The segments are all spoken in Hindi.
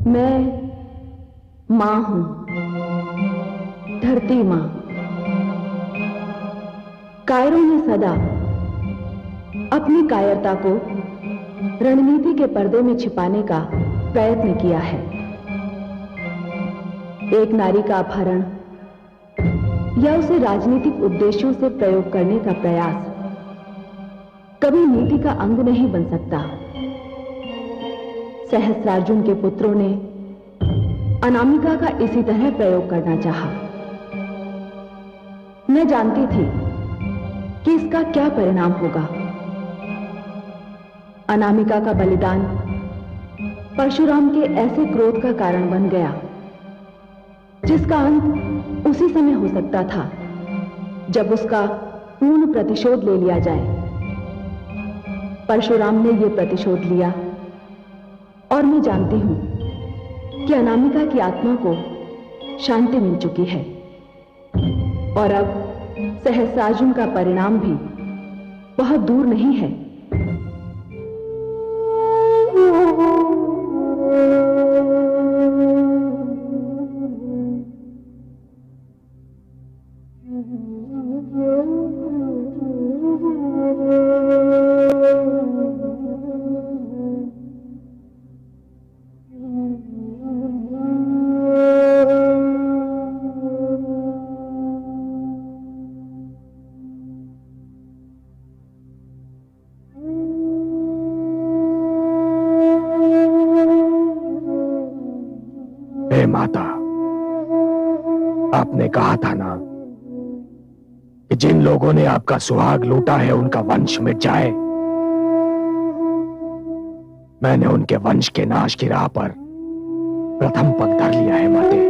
मैं मां हूं, धरती मां। कायरों ने सदा अपनी कायरता को रणनीति के पर्दे में छिपाने का प्रयत्न किया है। एक नारी का अपहरण या उसे राजनीतिक उद्देश्यों से प्रयोग करने का प्रयास कभी नीति का अंग नहीं बन सकता। सहस्त्रार्जुन के पुत्रों ने अनामिका का इसी तरह प्रयोग करना चाहा। मैं जानती थी कि इसका क्या परिणाम होगा। अनामिका का बलिदान परशुराम के ऐसे क्रोध का कारण बन गया जिसका अंत उसी समय हो सकता था जब उसका पूर्ण प्रतिशोध ले लिया जाए। परशुराम ने यह प्रतिशोध लिया और मैं जानती हूं कि अनामिका की आत्मा को शांति मिल चुकी है और अब सहस्त्रार्जुन का परिणाम भी बहुत दूर नहीं है। माता, आपने कहा था ना कि जिन लोगों ने आपका सुहाग लूटा है उनका वंश मिट जाए। मैंने उनके वंश के नाश की राह पर प्रथम पग धर लिया है माते।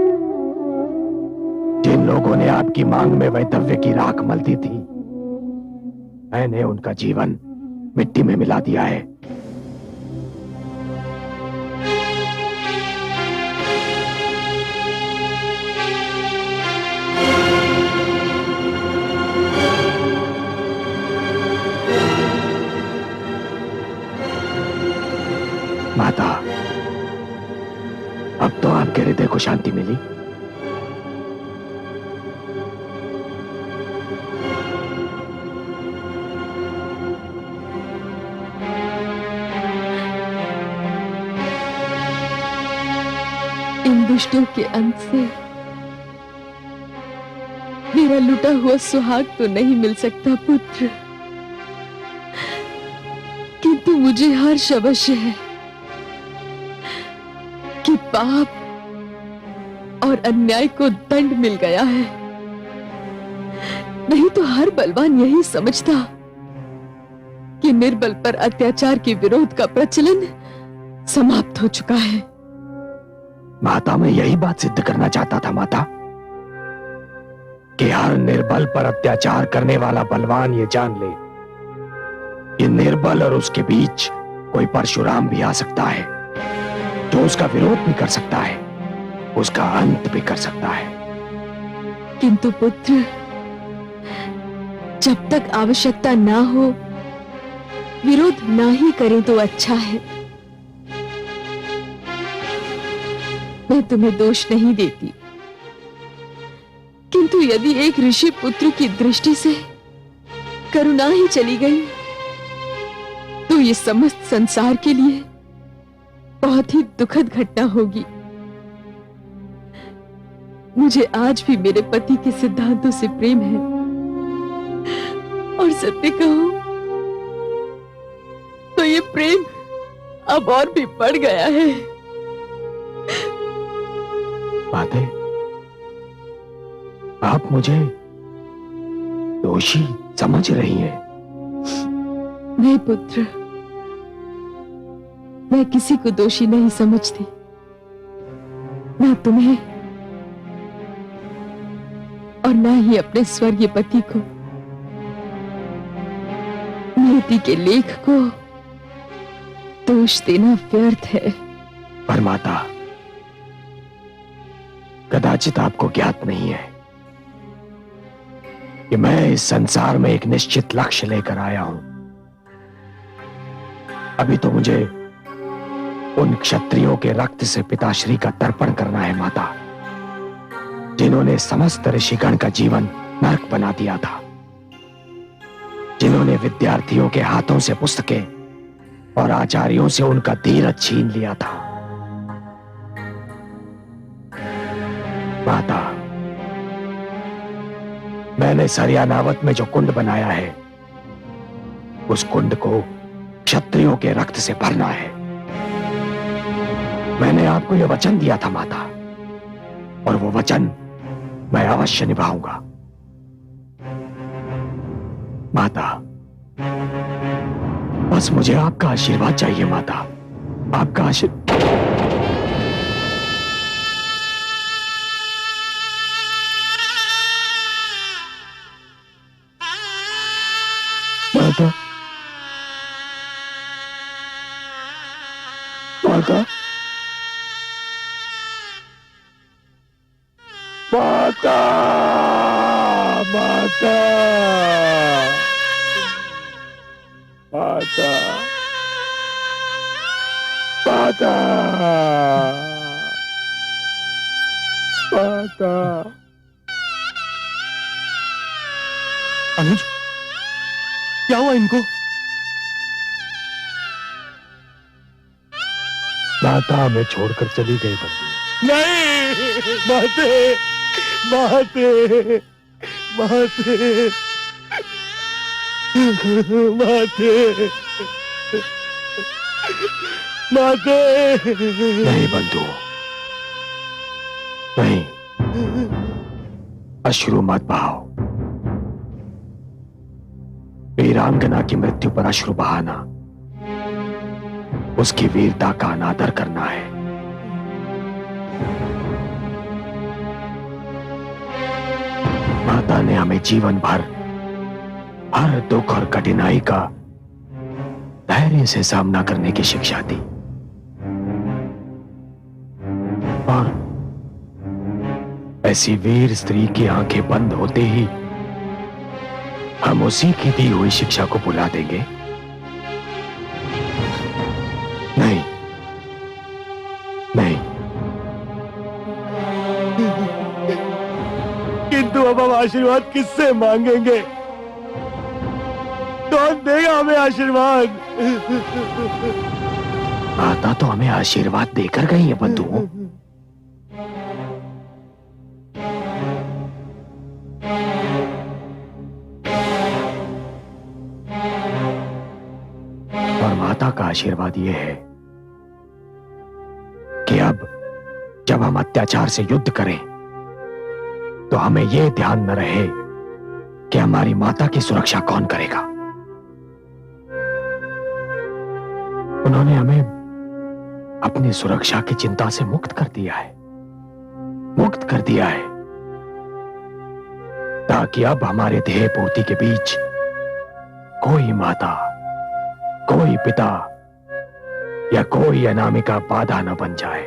जिन लोगों ने आपकी मांग में वैधव्य की राख मल दी थी, मैंने उनका जीवन मिट्टी में मिला दिया है। माता, अब तो आपके हृदय को शांति मिली। इन दुष्टों के अंत से मेरा लूटा हुआ सुहाग तो नहीं मिल सकता पुत्र, किंतु मुझे हर्ष अवश्य है कि पाप और अन्याय को दंड मिल गया है। नहीं तो हर बलवान यही समझता कि निर्बल पर अत्याचार के विरोध का प्रचलन समाप्त हो चुका है। माता, मैं यही बात सिद्ध करना चाहता था माता, कि हर निर्बल पर अत्याचार करने वाला बलवान ये जान ले कि निर्बल और उसके बीच कोई परशुराम भी आ सकता है जो उसका विरोध भी कर सकता है, उसका अंत भी कर सकता है। किंतु पुत्र, जब तक आवश्यकता ना हो विरोध ना ही करें तो अच्छा है। मैं तुम्हें दोष नहीं देती, किंतु यदि एक ऋषि पुत्र की दृष्टि से करुणा ही चली गई तो ये समस्त संसार के लिए बहुत ही दुखद घटना होगी। मुझे आज भी मेरे पति के सिद्धांतों से प्रेम है और सत्य कहूं तो ये प्रेम अब और भी बढ़ गया है। बातें, आप मुझे दोषी समझ रही हैं? नहीं पुत्र, मैं किसी को दोषी नहीं समझती, ना तुम्हें और ना ही अपने स्वर्गीय पति को। नियति के लेख को दोष देना व्यर्थ है। पर माता, कदाचित आपको ज्ञात नहीं है कि मैं इस संसार में एक निश्चित लक्ष्य लेकर आया हूं। अभी तो मुझे उन क्षत्रियों के रक्त से पिताश्री का तर्पण करना है माता, जिन्होंने समस्त ऋषिगण का जीवन नरक बना दिया था, जिन्होंने विद्यार्थियों के हाथों से पुस्तकें और आचार्यों से उनका धीरज छीन लिया था। माता, मैंने सरियानावत में जो कुंड बनाया है, उस कुंड को क्षत्रियों के रक्त से भरना है। मैंने आपको यह वचन दिया था माता, और वो वचन मैं अवश्य निभाऊंगा। माता, बस मुझे आपका आशीर्वाद चाहिए माता, आपका आशीर्वाद। माता, माता, माता, माता, माता, माता, माता। अनुज, क्या हुआ इनको? माता हमें छोड़कर चली गई बंधु। नहीं, माते, माते, माते, माते, माते। नहीं बंधु, नहीं, अश्रु मत बहाओ। वीरांगना की मृत्यु पर अश्रु बहाना उसकी वीरता का अनादर करना है। माता ने हमें जीवन भर हर दुख और कठिनाई का धैर्य से सामना करने की शिक्षा दी, और ऐसी वीर स्त्री की आंखें बंद होते ही हम उसी की दी हुई शिक्षा को भुला देंगे? नहीं, नहीं। किंतु अब हम आशीर्वाद किससे मांगेंगे? कौन देगा हमें आशीर्वाद? माता तो हमें आशीर्वाद देकर गई है बंधु। और माता का आशीर्वाद यह है कि अब जब हम अत्याचार से युद्ध करें तो हमें यह ध्यान न रहे कि हमारी माता की सुरक्षा कौन करेगा। उन्होंने हमें अपनी सुरक्षा की चिंता से मुक्त कर दिया है, मुक्त कर दिया है, ताकि अब हमारे ध्येय पूर्ति के बीच कोई माता, कोई पिता या कोई अनामिका बाधा न बन जाए।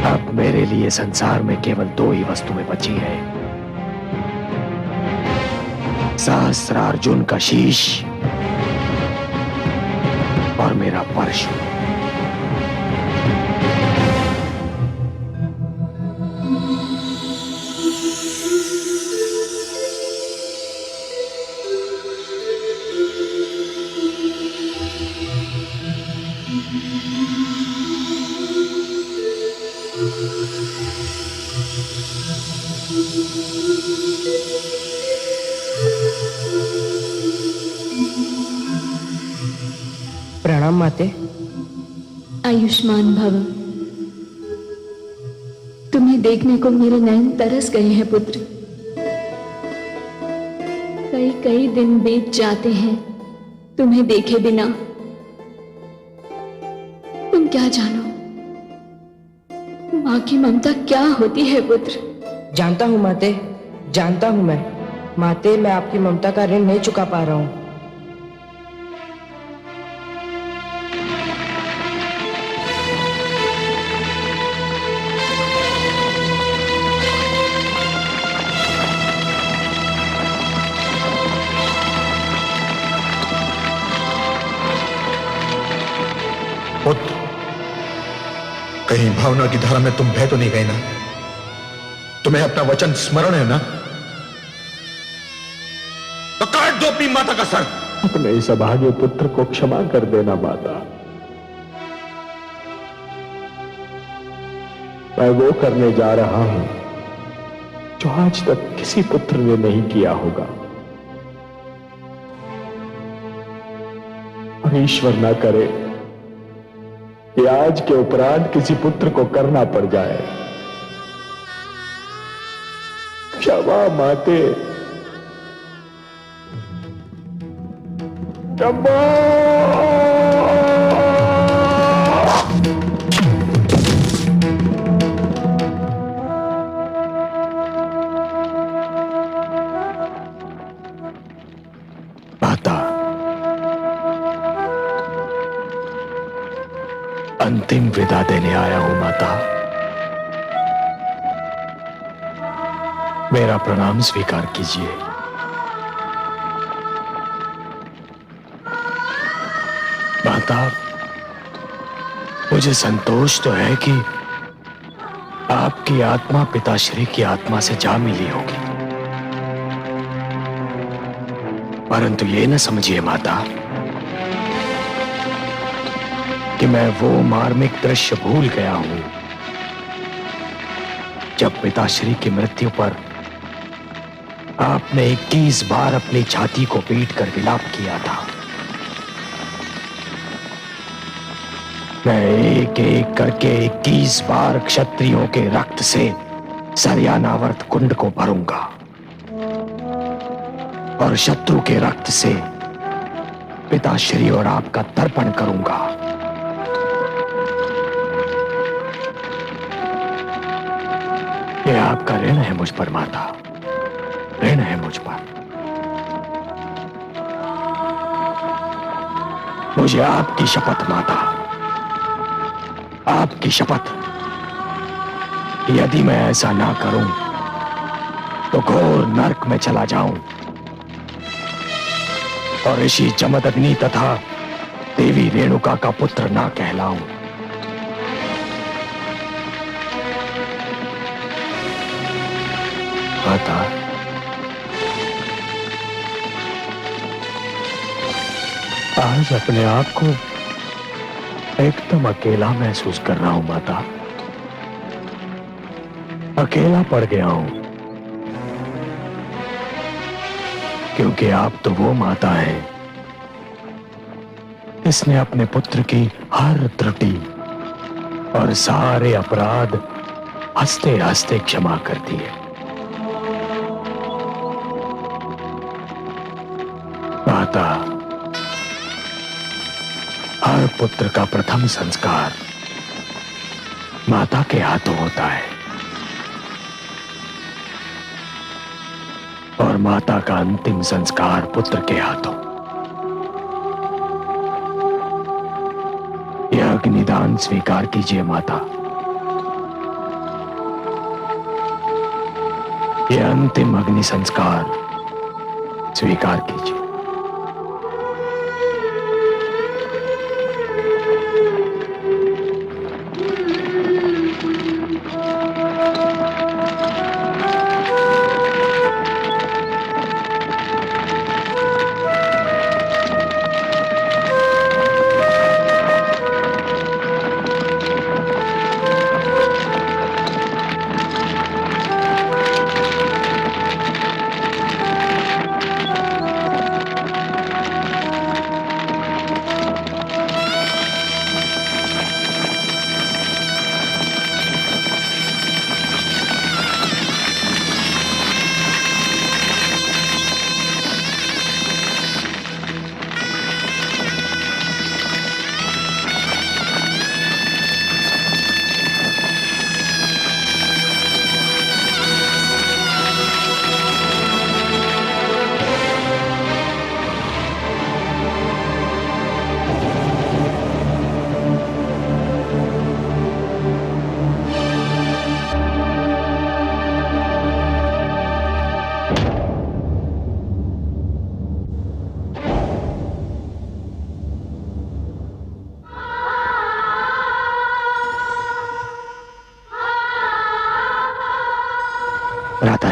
अब मेरे लिए संसार में केवल दो ही वस्तुएं बची हैं, सहस्रार्जुन का शीश और मेरा परशु। प्रणाम माते। आयुष्मान भव। तुम्हें देखने को मेरे नैन तरस गए हैं पुत्र। कई कई दिन बीत जाते हैं तुम्हें देखे बिना। तुम क्या जानो माँ की ममता क्या होती है पुत्र। जानता हूँ माते, जानता हूँ मैं। माते, मैं आपकी ममता का ऋण नहीं चुका पा रहा हूँ। कहीं भावना की धारा में तुम बह तो नहीं गए ना? तुम्हें अपना वचन स्मरण है ना? तो काट दो अपनी माता का सर। अपने इस अभागे पुत्र को क्षमा कर देना माता। मैं वो करने जा रहा हूं जो आज तक किसी पुत्र ने नहीं किया होगा, और ईश्वर ना करे कि आज के उपरांत किसी पुत्र को करना पड़ जाए। क्षमा माते, क्षमा। अंतिम विदा देने आया हूं माता। मेरा प्रणाम स्वीकार कीजिए। माता, मुझे संतोष तो है कि आपकी आत्मा पिताश्री की आत्मा से जा मिली होगी, परंतु ये न समझिए माता कि मैं वो मार्मिक दृश्य भूल गया हूं जब पिताश्री की मृत्यु पर आपने 21 बार अपनी छाती को पीटकर विलाप किया था। मैं एक एक करके 21 बार क्षत्रियों के रक्त से सरयानावर्त कुंड को भरूंगा और शत्रु के रक्त से पिताश्री और आपका तर्पण करूंगा। ये आपका ऋण है मुझ पर माता, ऋण है मुझ पर। मुझे आपकी शपथ माता, आपकी शपथ, यदि मैं ऐसा ना करूं तो घोर नरक में चला जाऊं और ऋषि जमदग्नि तथा देवी रेणुका का पुत्र ना कहलाऊं। माता, आज अपने आप को एकदम अकेला महसूस कर रहा हूं माता। अकेला पड़ गया हूं क्योंकि आप तो वो माता है इसने अपने पुत्र की हर त्रुटि और सारे अपराध हंसते हंसते क्षमा कर दिए। माता, हर पुत्र का प्रथम संस्कार माता के हाथों होता है और माता का अंतिम संस्कार पुत्र के हाथों। यह अग्निदान स्वीकार कीजिए माता। यह अंतिम अग्नि संस्कार स्वीकार कीजिए।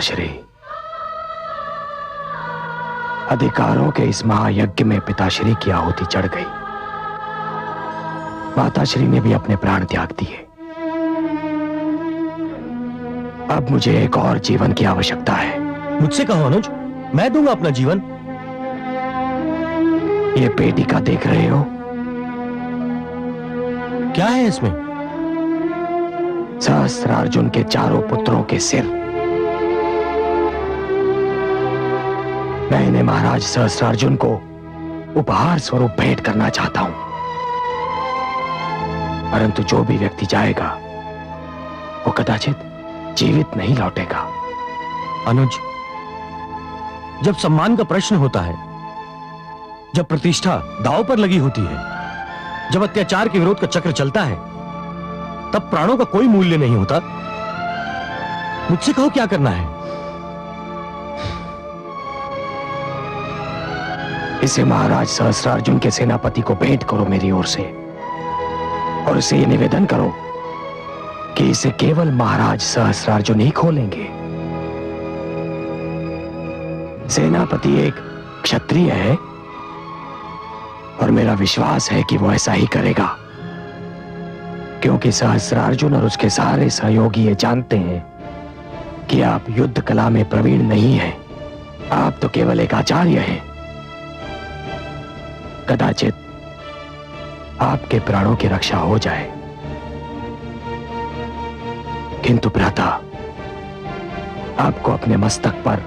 माताश्री, अधिकारों के इस महायज्ञ में पिताश्री की आहुति चढ़ गई। माताश्री ने भी अपने प्राण त्याग दिए। अब मुझे एक और जीवन की आवश्यकता है। मुझसे कहो अनुज, मैं दूंगा अपना जीवन। ये पेटिका देख रहे हो? क्या है इसमें? सहस्त्रार्जुन के चारों पुत्रों के सिर। मैं इन्हें महाराज सहस्त्रार्जुन को उपहार स्वरूप भेंट करना चाहता हूं, परंतु जो भी व्यक्ति जाएगा वो कदाचित जीवित नहीं लौटेगा। अनुज, जब सम्मान का प्रश्न होता है, जब प्रतिष्ठा दांव पर लगी होती है, जब अत्याचार के विरोध का चक्र चलता है, तब प्राणों का कोई मूल्य नहीं होता। मुझसे कहो क्या करना है। इसे महाराज सहस्त्रार्जुन के सेनापति को भेंट करो मेरी ओर से, और इसे ये निवेदन करो कि इसे केवल महाराज सहस्त्रार्जुन ही खोलेंगे। सेनापति एक क्षत्रिय है और मेरा विश्वास है कि वो ऐसा ही करेगा, क्योंकि सहस्त्रार्जुन और उसके सारे सहयोगी ये जानते हैं कि आप युद्ध कला में प्रवीण नहीं हैं। आप तो केवल एक आचार्य हैं। कदाचित आपके प्राणों की रक्षा हो जाए, किंतु भ्राता, आपको अपने मस्तक पर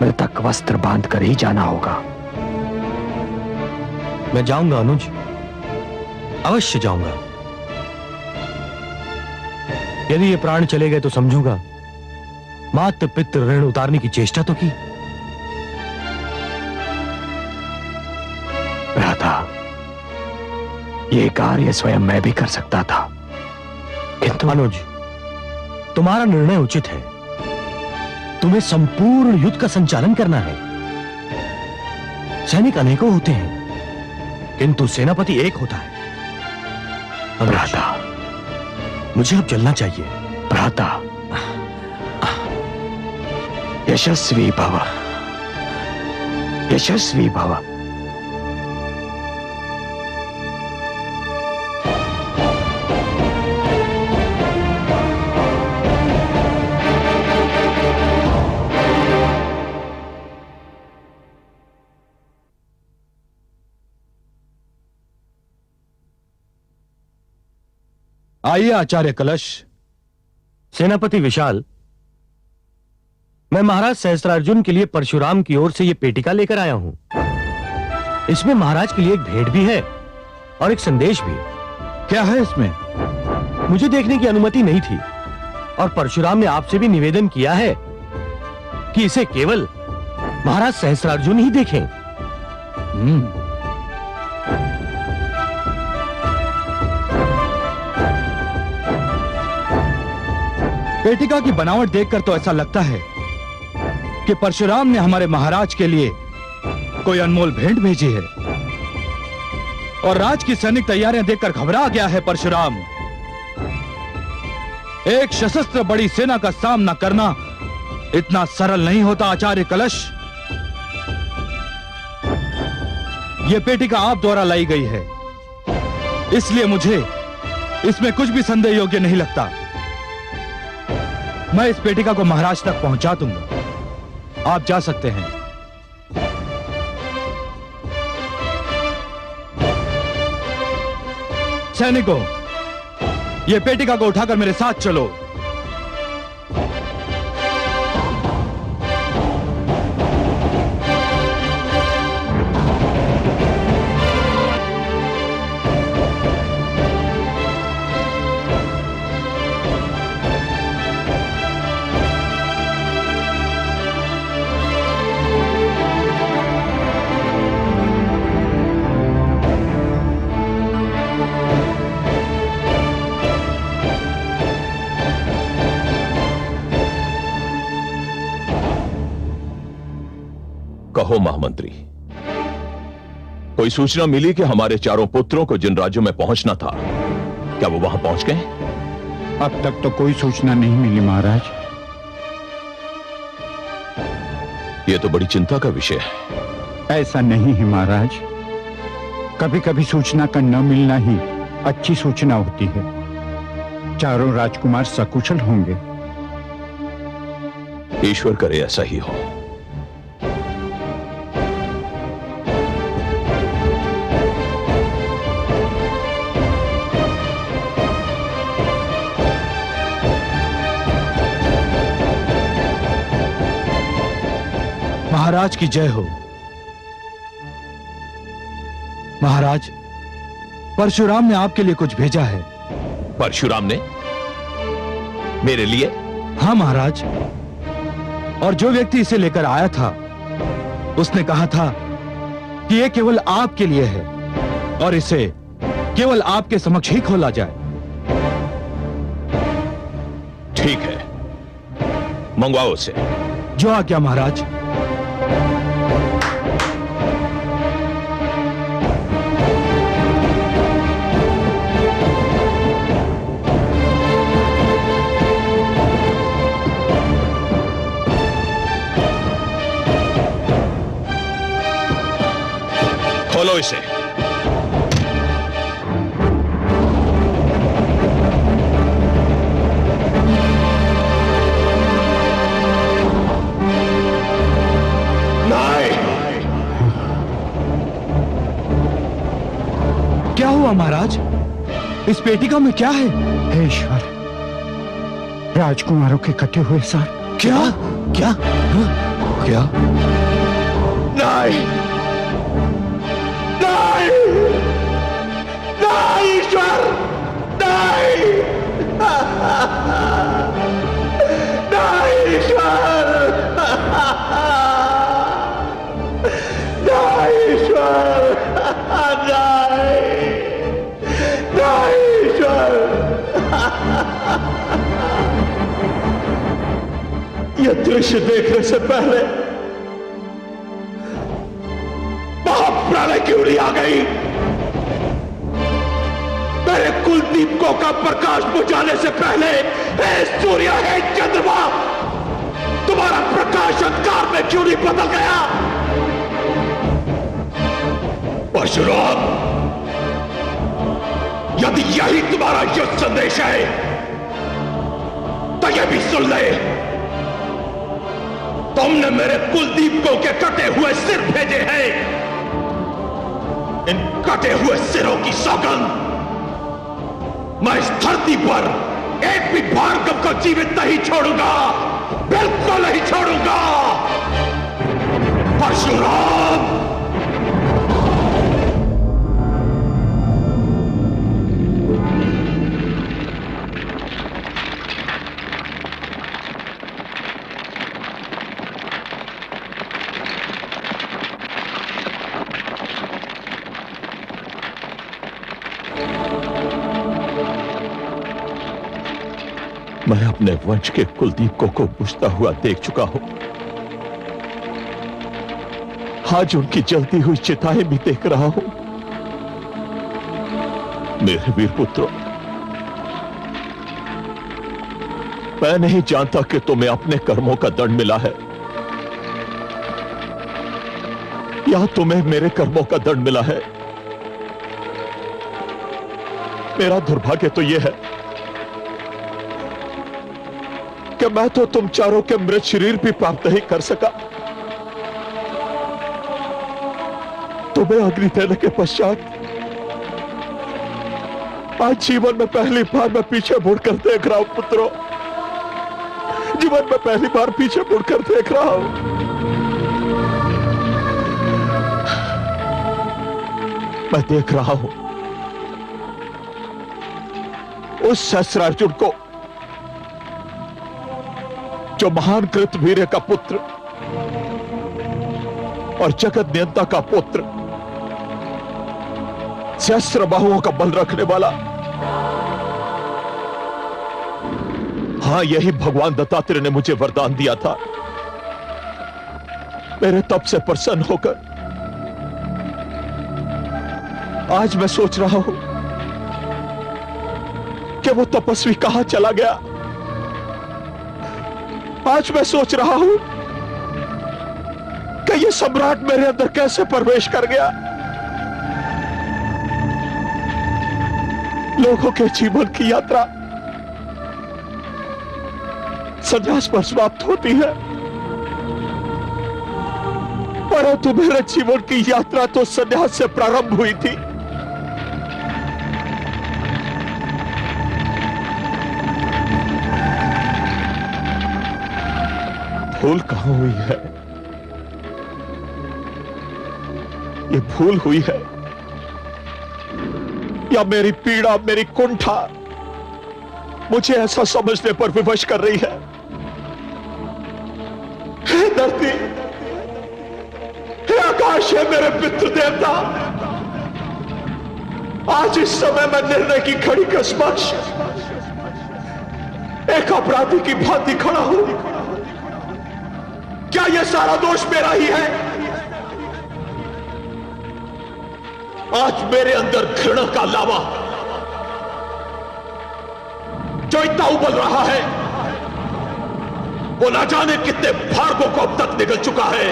मृतक वस्त्र बांधकर ही जाना होगा। मैं जाऊंगा अनुज, अवश्य जाऊंगा। यदि ये प्राण चले गए तो समझूंगा मात्र पितृ ऋण उतारने की चेष्टा तो की। भ्राता, ये कार्य स्वयं मैं भी कर सकता था, किंतु अनुज, तुम्हारा निर्णय उचित है। तुम्हें संपूर्ण युद्ध का संचालन करना है। सैनिक अनेकों होते हैं, किंतु सेनापति एक होता है। भ्राता, मुझे अब चलना चाहिए। भ्राता, यशस्वी भव, यशस्वी भव। आइए आचार्य कलश। सेनापति विशाल, मैं महाराज सहस्त्रार्जुन के लिए परशुराम की ओर से यह पेटिका लेकर आया हूं। इसमें महाराज के लिए एक भेंट भी है और एक संदेश भी। क्या है इसमें? मुझे देखने की अनुमति नहीं थी और परशुराम ने आपसे भी निवेदन किया है कि इसे केवल महाराज सहस्त्रार्जुन ही देखें। पेटिका की बनावट देखकर तो ऐसा लगता है कि परशुराम ने हमारे महाराज के लिए कोई अनमोल भेंट भेजी है, और राज की सैनिक तैयारियां देखकर घबरा गया है परशुराम। एक सशस्त्र बड़ी सेना का सामना करना इतना सरल नहीं होता आचार्य कलश। यह पेटिका आप द्वारा लाई गई है, इसलिए मुझे इसमें कुछ भी संदेह योग्य नहीं लगता। मैं इस पेटिका को महाराज तक पहुंचा दूंगा। आप जा सकते हैं। सैनिकों, यह पेटिका को उठाकर मेरे साथ चलो। कहो महामंत्री, कोई सूचना मिली कि हमारे चारों पुत्रों को जिन राज्यों में पहुंचना था, क्या वो वहां पहुंच गए? अब तक तो कोई सूचना नहीं मिली महाराज। यह तो बड़ी चिंता का विषय है। ऐसा नहीं है महाराज, कभी कभी सूचना का न मिलना ही अच्छी सूचना होती है। चारों राजकुमार सकुशल होंगे। ईश्वर करे ऐसा ही हो। महाराज की जय हो। महाराज, परशुराम ने आपके लिए कुछ भेजा है। परशुराम ने मेरे लिए? हाँ महाराज, और जो व्यक्ति इसे लेकर आया था उसने कहा था कि यह केवल आपके लिए है और इसे केवल आपके समक्ष ही खोला जाए। ठीक है, मंगवाओ उसे। जो आज्ञा महाराज। खोलो इसे। क्या हुआ महाराज? इस पेटिका में क्या है? हे ईश्वर, राजकुमारों के कटे हुए सार। क्या? क्या? क्या? नहीं, ईश्वर, नहीं, ईश्वर, ईश्वर, यह दृश्य देखने से पहले महाप्रलय क्यों नहीं आ गई? मेरे कुलदीपकों का प्रकाश बुझाने से पहले हे सूर्य, हे चंद्रमा, तुम्हारा प्रकाश अंधकार में क्यों नहीं बदल गया? परशुराम, यदि यही तुम्हारा युद्ध संदेश है तो यह भी सुन ले। तुमने मेरे कुलदीपकों के कटे हुए सिर भेजे हैं। इन कटे हुए सिरों की सौगंध, मैं इस धरती पर एक भी भार्गव को जीवित नहीं छोड़ूंगा, बिल्कुल नहीं छोड़ूंगा। परशुराम, मैं अपने वंश के कुलदीपकों को बुझता हुआ देख चुका हूं। आज उनकी जलती हुई चिताएं भी देख रहा हूं। मेरे वीर पुत्रों, मैं नहीं जानता कि तुम्हें अपने कर्मों का दंड मिला है या तुम्हें मेरे कर्मों का दंड मिला है। मेरा दुर्भाग्य तो यह है कि मैं तो तुम चारों के मृत शरीर भी प्राप्त नहीं कर सका। तुम्हें अग्नि देने के पश्चात आज जीवन में पहली बार मैं पीछे मुड़कर देख रहा हूं पुत्रों। जीवन में पहली बार पीछे मुड़कर देख रहा हूं। मैं देख रहा हूं उस सहस्रार्जुन को जो महान कृतवीर्य का पुत्र और जगत नियंता का पुत्र, सहस्र बाहुओं का बल रखने वाला। हां, यही भगवान दत्तात्रेय ने मुझे वरदान दिया था। मेरे तप से प्रसन्न होकर आज मैं सोच रहा हूं कि वो तपस्वी कहां चला गया। आज मैं सोच रहा हूं ये सम्राट मेरे अंदर कैसे प्रवेश कर गया? लोगों के जीवन की यात्रा संन्यास पर समाप्त होती है, परंतु मेरे जीवन की यात्रा तो संन्यास से प्रारंभ हुई थी। भूल कहां हुई है? ये भूल हुई है या मेरी पीड़ा, मेरी कुंठा मुझे ऐसा समझने पर विवश कर रही है? हे धरती, हे आकाश, है मेरे पितृ देवता, आज इस समय मैं निर्णय की घड़ी के समक्ष एक अपराधी की भांति खड़ा हूं। क्या यह सारा दोष मेरा ही है? आज मेरे अंदर घृणा का लावा जो इतना उबल रहा है, वो ना जाने कितने भार्गों को अब तक निकल चुका है,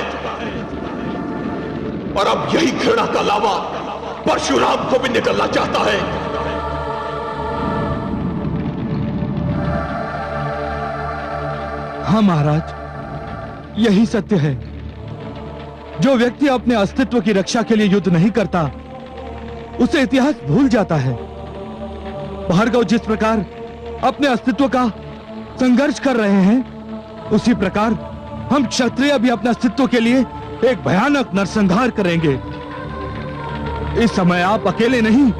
और अब यही घृणा का लावा परशुराम को भी निकलना चाहता है। हाँ महाराज, यही सत्य है। जो व्यक्ति अपने अस्तित्व की रक्षा के लिए युद्ध नहीं करता, उसे इतिहास भूल जाता है। भार्गव जिस प्रकार अपने अस्तित्व का संघर्ष कर रहे हैं, उसी प्रकार हम क्षत्रिय भी अपने अस्तित्व के लिए एक भयानक नरसंहार करेंगे। इस समय आप अकेले नहीं,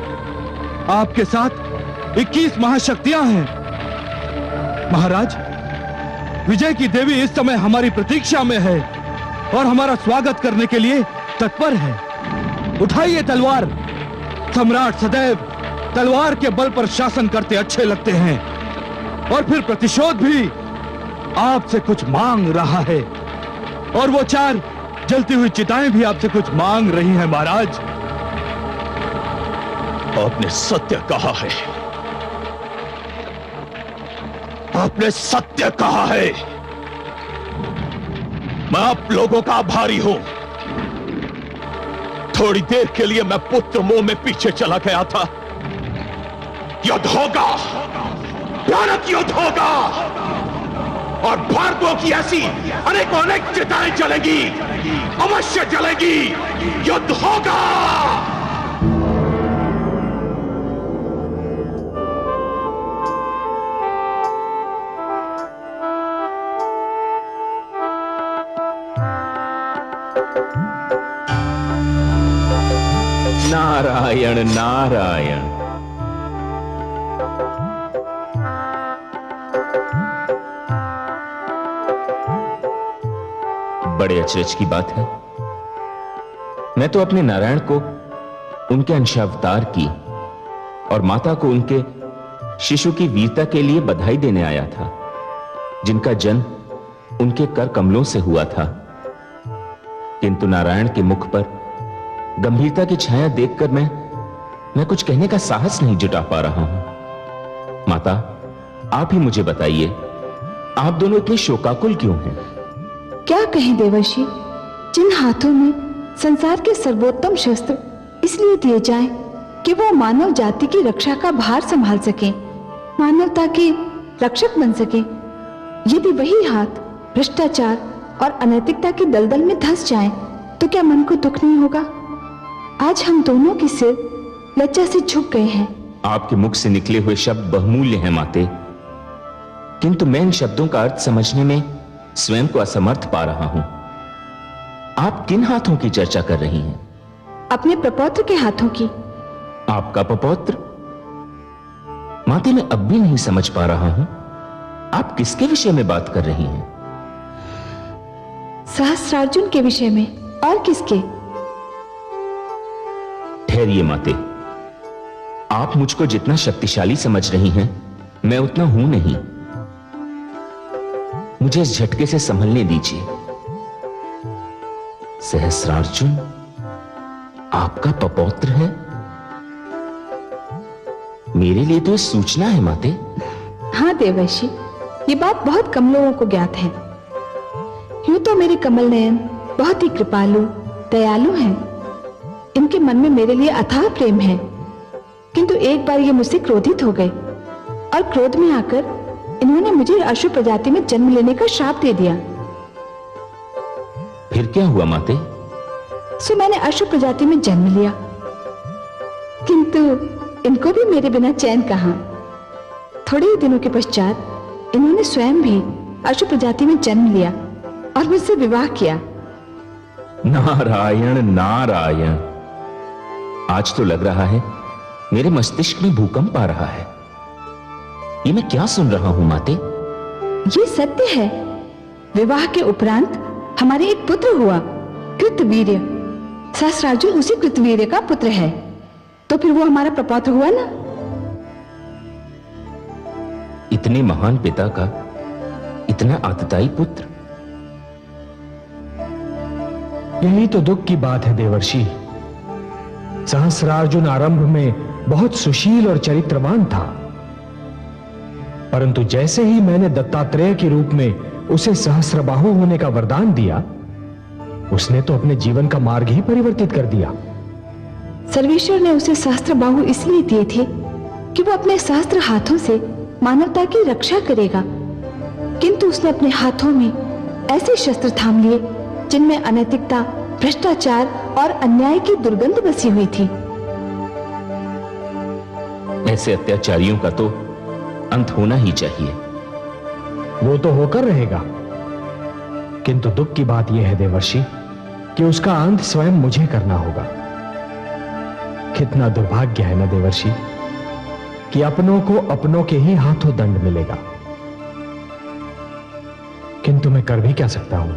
आपके साथ 21 महाशक्तियां हैं। महाराज, विजय की देवी इस समय हमारी प्रतीक्षा में है और हमारा स्वागत करने के लिए तत्पर है। उठाइए तलवार। सम्राट सदैव तलवार के बल पर शासन करते अच्छे लगते हैं, और फिर प्रतिशोध भी आपसे कुछ मांग रहा है, और वो 4 जलती हुई चिताएं भी आपसे कुछ मांग रही हैं। महाराज, आपने सत्य कहा है, आपने सत्य कहा है। मैं आप लोगों का आभारी हूं। थोड़ी देर के लिए मैं पुत्र मोह में पीछे चला गया था। युद्ध होगा, भयानक युद्ध होगा, और भार्गवों की ऐसी अनेक चिताएं जलेगी, अवश्य जलेगी। युद्ध होगा। नारायण नारायण। बड़े अचरज की बात है, मैं तो अपने नारायण को उनके अंशावतार की और माता को उनके शिशु की वीरता के लिए बधाई देने आया था, जिनका जन्म उनके कर कमलों से हुआ था। किंतु नारायण के मुख पर गंभीरता की छाया देखकर मैं कुछ कहने का साहस नहीं जुटा पा रहा हूं। माता, आप ही मुझे बताइए, आप दोनों इतने शोकाकुल क्यों हैं? क्या कहें देवर्षि, जिन हाथों में संसार के सर्वोत्तम शस्त्र इसलिए दिए जाएं कि वो मानव जाति की रक्षा का भार संभाल सकें, मानवता के रक्षक बन सकें, यदि वही हाथ भ्रष्टाचार और अनैतिकता की दलदल में धंस जाएं, तो क्या मन को दुख नहीं होगा? आज हम दोनों के सिर लज्जा से झुक गए हैं। आपके मुख से निकले हुए शब्द बहुमूल्य हैं माते, किंतु मैं इन शब्दों का अर्थ समझने में स्वयं को असमर्थ पा रहा हूं। आप किन हाथों की चर्चा कर रही हैं? अपने प्रपौत्र के हाथों की। आपका प्रपौत्र? माते, मैं अब भी नहीं समझ पा रहा हूं, आप किसके विषय में बात कर रही हैं? सहस्त्रार्जुन के विषय में, और किसके? ठहरिए माते, आप मुझको जितना शक्तिशाली समझ रही हैं, मैं उतना हूं नहीं। मुझे इस झटके से संभलने दीजिए। सहस्त्रार्जुन आपका पपौत्र है? मेरे लिए तो यह सूचना है माते। हाँ देवर्षि, ये बात बहुत कम लोगों को ज्ञात है। यूं तो मेरे कमल नयन बहुत ही कृपालु, दयालु हैं। इनके मन में मेरे लिए अथाह प्रेम है, किंतु एक बार ये मुझसे क्रोधित हो गए और क्रोध में आकर इन्होंने मुझे अश्व प्रजाति में जन्म लेने का श्राप दे दिया। फिर क्या हुआ माते? सो मैंने अश्व प्रजाति में जन्म लिया, किंतु इनको भी मेरे बिना चैन कहां। थोड़े ही दिनों के पश्चात इन्होंने स्वयं भी अश्व प्रजाति में जन्म लिया और मुझसे विवाह किया। नारायण नारायण, आज तो लग रहा है मेरे मस्तिष्क में भूकंप आ रहा है। ये मैं क्या सुन रहा हूं माते? ये सत्य है। विवाह के उपरांत हमारे एक पुत्र हुआ, कृतवीर्य। सहस्रार्जुन उसी कृतवीर्य का पुत्र है, तो फिर वो हमारा प्रपौत्र हुआ ना। इतने महान पिता का इतना आतताई पुत्र। यही तो दुख की बात है देवर्षि। सहस्रार्जुन आरंभ में बहुत सुशील और चरित्रवान था, परंतु जैसे ही मैंने दत्तात्रेय के रूप में उसे सहस्रबाहु होने का वरदान दिया, उसने तो अपने जीवन का मार्ग ही परिवर्तित कर दिया। सर्वेश्वर ने उसे सहस्त्रबाहु इसलिए दिए थे कि वो अपने सहस्त्र हाथों से मानवता की रक्षा करेगा, किंतु उसने अपने हाथों में ऐसे शस्त्र थाम लिए जिनमें अनैतिकता, भ्रष्टाचार और अन्याय की दुर्गंध बसी हुई थी। ऐसे अत्याचारियों का तो अंत होना ही चाहिए। वो तो होकर रहेगा, किंतु दुख की बात यह है देवर्षि कि उसका अंत स्वयं मुझे करना होगा। कितना दुर्भाग्य है ना देवर्षि कि अपनों को अपनों के ही हाथों दंड मिलेगा। किंतु मैं कर भी क्या सकता हूं?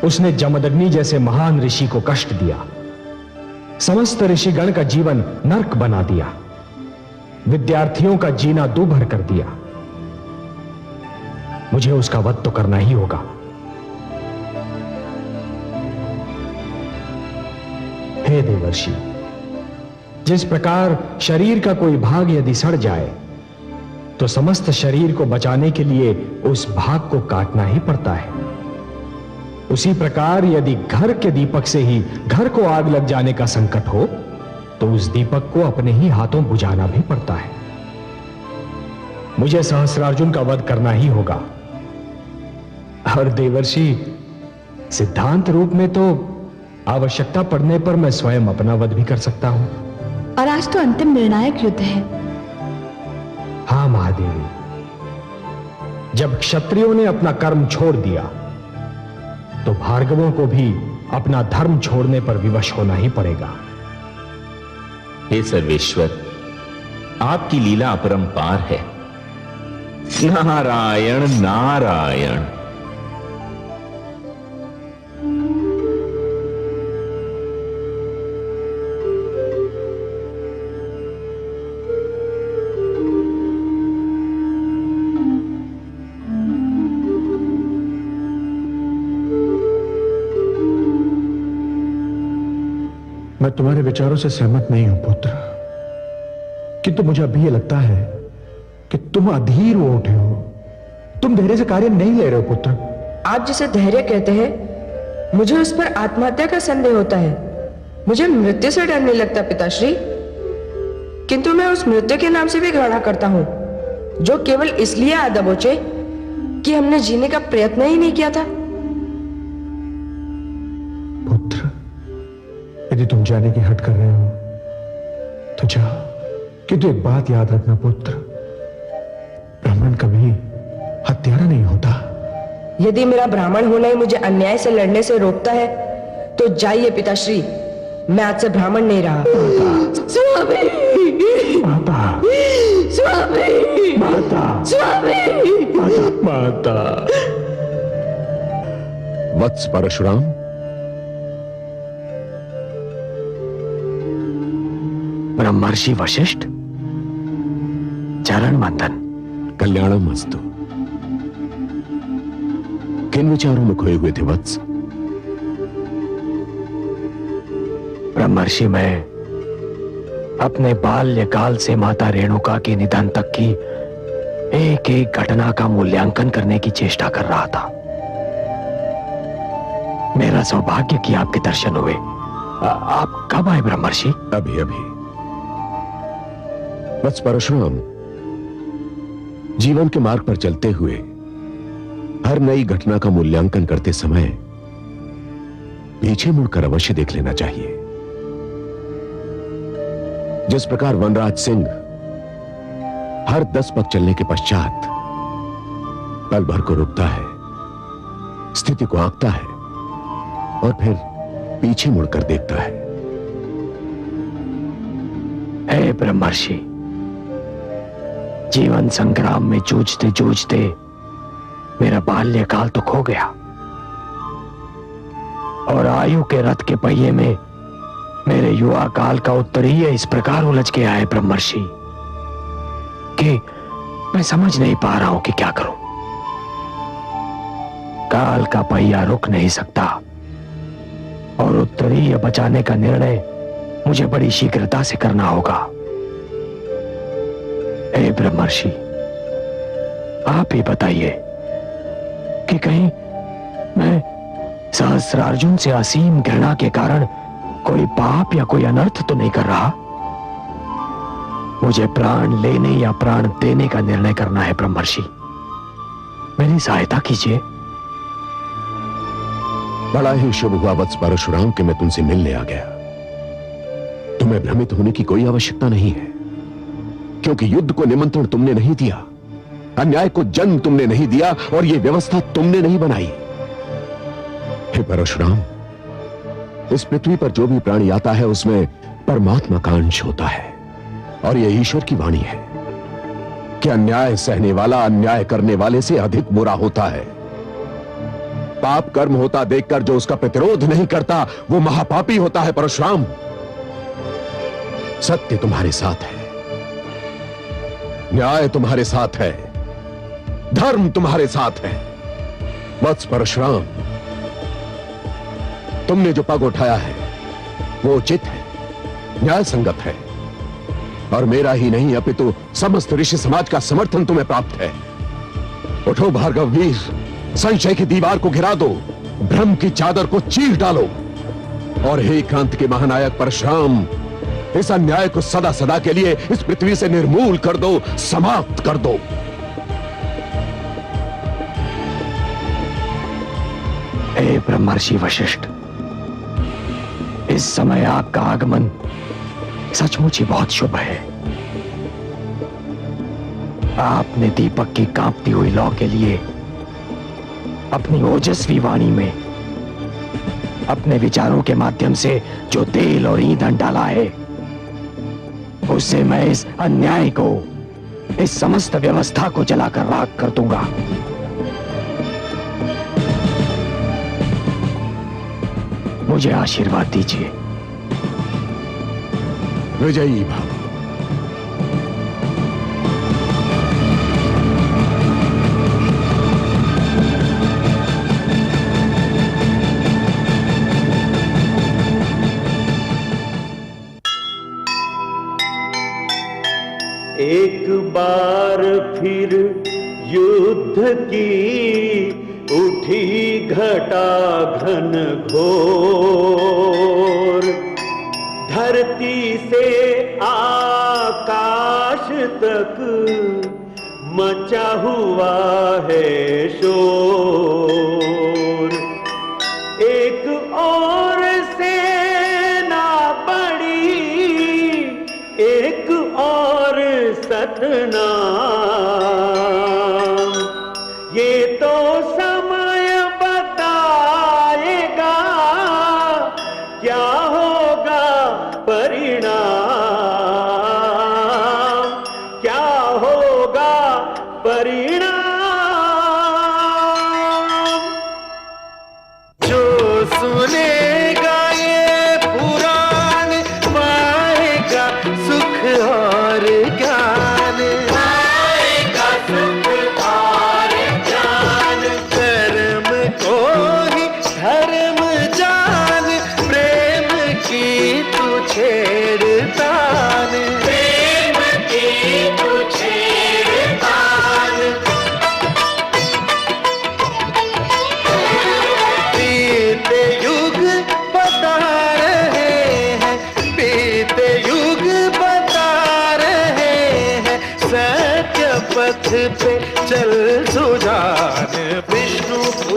उसने जमदग्नि जैसे महान ऋषि को कष्ट दिया, समस्त ऋषिगण का जीवन नरक बना दिया, विद्यार्थियों का जीना दूभर कर दिया। मुझे उसका वध तो करना ही होगा। हे देवर्षि, जिस प्रकार शरीर का कोई भाग यदि सड़ जाए तो समस्त शरीर को बचाने के लिए उस भाग को काटना ही पड़ता है, उसी प्रकार यदि घर के दीपक से ही घर को आग लग जाने का संकट हो तो उस दीपक को अपने ही हाथों बुझाना भी पड़ता है। मुझे सहस्रार्जुन का वध करना ही होगा। और देवर्षि, सिद्धांत रूप में तो आवश्यकता पड़ने पर मैं स्वयं अपना वध भी कर सकता हूं। और आज तो अंतिम निर्णायक युद्ध है। हां महादेवी, जब क्षत्रियों ने अपना कर्म छोड़ दिया तो भार्गवों को भी अपना धर्म छोड़ने पर विवश होना ही पड़ेगा। हे सर्वेश्वर, आपकी लीला अपरंपार है। नारायण नारायण। मैं तुम्हारे विचारों से सहमत नहीं हूं पुत्र, किंतु मुझे अभी यह लगता है कि तुम अधीर हो उठे हो। तुम धैर्य से कार्य नहीं ले रहे हो पुत्र। आप जिसे धैर्य कहते हैं, मुझे उस पर आत्महत्या का संदेह होता है। मुझे मृत्यु से डर नहीं लगता पिताश्री, किंतु मैं उस मृत्यु के नाम से भी घृणा करता हूं जो केवल इसलिए आ दबोचे कि हमने जीने का प्रयत्न ही नहीं किया था। पुत्र, यदि तुम जाने की हट कर रहे हो तो जाओ, किंतु एक बात याद रखना पुत्र, ब्राह्मण कभी हत्यारा नहीं होता। यदि मेरा ब्राह्मण होना ही मुझे अन्याय से लड़ने से रोकता है तो जाइए पिताश्री, मैं आज से ब्राह्मण नहीं रहा। स्वामी, माता, स्वामी, माता, स्वामी, माता। वत्स परशुराम, ब्रह्मर्षि वशिष्ठ, चरण वंदन। कल्याणमस्तु। किन विचारों में खोए हुए थे वत्स? ब्रह्मर्षि, मैं अपने बाल्यकाल से माता रेणुका के निधन तक की एक एक घटना का मूल्यांकन करने की चेष्टा कर रहा था। मेरा सौभाग्य कि आपके दर्शन हुए। आप कब आए ब्रह्मर्षि? अभी अभी। बस परशुराम, जीवन के मार्ग पर चलते हुए हर नई घटना का मूल्यांकन करते समय पीछे मुड़कर अवश्य देख लेना चाहिए। जिस प्रकार वनराज सिंह हर 10 पग चलने के पश्चात पल भर को रुकता है, स्थिति को आंकता है और फिर पीछे मुड़कर देखता है। हे ब्रह्मर्षि, जीवन संग्राम में जूझते जूझते मेरा बाल्यकाल तो खो गया और आयु के रथ के पहिए में मेरे युवा काल का उत्तरीय इस प्रकार उलझ गया है ब्रह्मर्षि कि मैं समझ नहीं पा रहा हूं कि क्या करूं। काल का पहिया रुक नहीं सकता और उत्तरीय बचाने का निर्णय मुझे बड़ी शीघ्रता से करना होगा। हे ब्रह्मर्षि, आप ही बताइए कि कहीं मैं सहस्रार्जुन से असीम घृणा के कारण कोई पाप या कोई अनर्थ तो नहीं कर रहा। मुझे प्राण लेने या प्राण देने का निर्णय करना है ब्रह्मर्षि, मेरी सहायता कीजिए। बड़ा ही शुभ हुआ वत्स परशुराम कि मैं तुमसे मिलने आ गया। तुम्हें भ्रमित होने की कोई आवश्यकता नहीं है, क्योंकि युद्ध को निमंत्रण तुमने नहीं दिया, अन्याय को जन्म तुमने नहीं दिया और यह व्यवस्था तुमने नहीं बनाई। हे परशुराम, इस पृथ्वी पर जो भी प्राणी आता है उसमें परमात्मा का अंश होता है और यह ईश्वर की वाणी है कि अन्याय सहने वाला अन्याय करने वाले से अधिक बुरा होता है। पाप कर्म होता देखकर जो उसका प्रतिरोध नहीं करता वो महापापी होता है। परशुराम, सत्य तुम्हारे साथ है, न्याय तुम्हारे साथ है, धर्म तुम्हारे साथ है। वत्स परशुराम, तुमने जो पग उठाया है वो उचित है, न्याय संगत है और मेरा ही नहीं अपितु समस्त ऋषि समाज का समर्थन तुम्हें प्राप्त है। उठो भार्गव वीर, संशय की दीवार को गिरा दो, भ्रम की चादर को चीर डालो और हे क्रांति के महानायक परशुराम, इस अन्याय को सदा सदा के लिए इस पृथ्वी से निर्मूल कर दो, समाप्त कर दो। हे ब्रह्मर्षि वशिष्ठ, इस समय आपका आगमन सचमुच ही बहुत शुभ है। आपने दीपक की कांपती हुई लौ के लिए अपनी ओजस्वी वाणी में अपने विचारों के माध्यम से जो तेल और ईंधन डाला है, उससे मैं इस अन्याय को, इस समस्त व्यवस्था को जलाकर राख कर दूंगा। मुझे आशीर्वाद दीजिए। विजयी भव। एक बार फिर युद्ध की उठी घटा घन घोर, धरती से आकाश तक मचा हुआ है शोर। एक और सेना बड़ी, एक और सतनाम, ये तो समय बताएगा क्या होगा परिणाम, क्या होगा परिणाम। जो सुनेगा ये पुराण पाएगा सुख और ज्ञान, पाएगा सुख और ज्ञान। कर्म को ही धर्म जान, प्रेम की तू छेड़तान, प्रेम की तू छेड़तान। बीते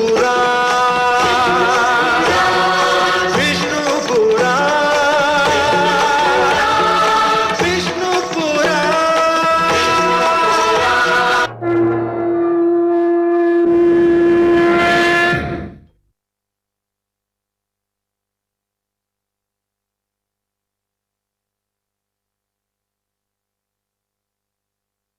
पुराण